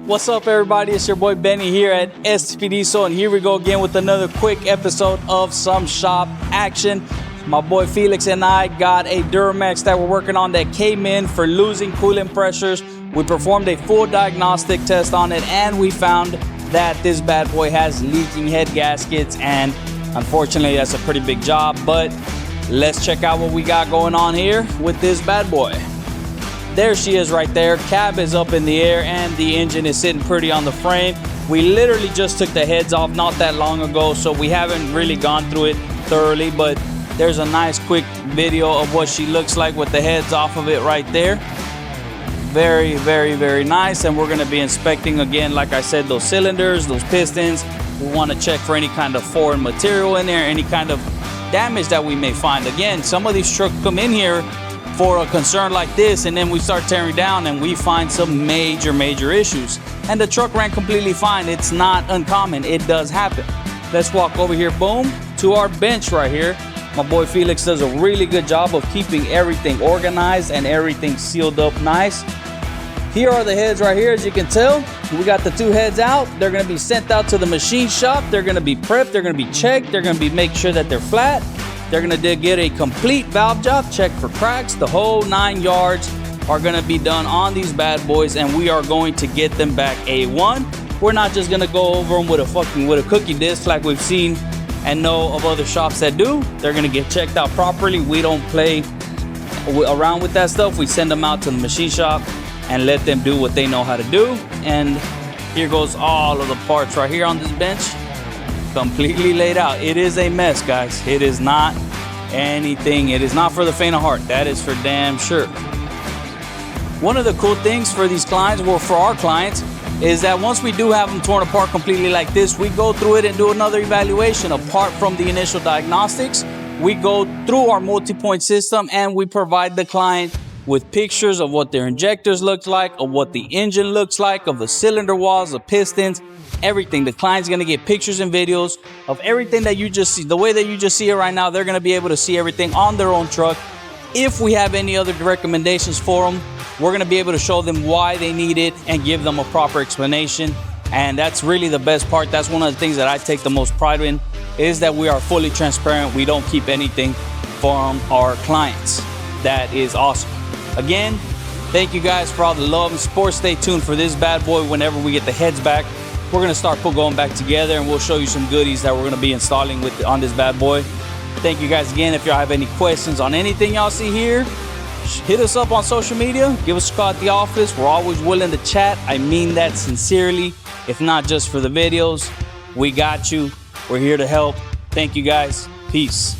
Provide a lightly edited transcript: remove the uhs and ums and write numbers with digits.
What's up, everybody? It's your boy Benny here at STPDIESEL, and here we go again with another quick episode of some shop action. My boy Felix and I got a Duramax that we're working on that came in for losing coolant pressures. We performed a full diagnostic test on it, and we found that this bad boy has leaking head gaskets, and unfortunately that's a pretty big job. But let's check out what we got going on here with this bad boy. There she is right there. Cab is up in the air and the engine is sitting pretty on the frame. We literally just took the heads off not that long ago, so we haven't really gone through it thoroughly, but there's a nice quick video of what she looks like with the heads off of it right there. Very, very, very nice. And we're gonna be inspecting again, like I said, those cylinders, those pistons. We wanna check for any kind of foreign material in there, any kind of damage that we may find. Again, some of these trucks come in here for a concern like this, and then we start tearing down and we find some major issues, and the truck ran completely fine. It's not uncommon, it does happen. Let's walk over here, boom, to our bench right here. My boy Felix does a really good job of keeping everything organized and everything sealed up nice. Here are the heads right here. As you can tell, we got the two heads out. They're going to be sent out to the machine shop. They're going to be prepped, they're going to be checked, they're going to be make sure that they're flat. They're gonna get a complete valve job, check for cracks. The whole 9 yards are gonna be done on these bad boys, and we are going to get them back A1. We're not just gonna go over them with a cookie disc like we've seen and know of other shops that do. They're gonna get checked out properly. We don't play around with that stuff. We send them out to the machine shop and let them do what they know how to do. And here goes all of the parts right here on this bench, completely laid out. It is a mess, guys. It is not anything. It is not for the faint of heart. That is for damn sure. One of the cool things for these clients, well, for our clients, is that once we do have them torn apart completely like this, we go through it and do another evaluation. Apart from the initial diagnostics, we go through our multi-point system and we provide the client with pictures of what their injectors look like, of what the engine looks like, of the cylinder walls, the pistons, everything. The client's gonna get pictures and videos of everything that you just see. The way that you just see it right now, they're gonna be able to see everything on their own truck. If we have any other recommendations for them, we're gonna be able to show them why they need it and give them a proper explanation. And that's really the best part. That's one of the things that I take the most pride in, is that we are fully transparent. We don't keep anything from our clients. That is awesome. Again, thank you guys for all the love and support. Stay tuned for this bad boy. Whenever we get the heads back, we're gonna start going back together, and we'll show you some goodies that we're gonna be installing on this bad boy. Thank you guys again. If y'all have any questions on anything y'all see here, hit us up on social media. Give us a call at the office. We're always willing to chat. I mean that sincerely. If not just for the videos, we got you. We're here to help. Thank you guys. Peace.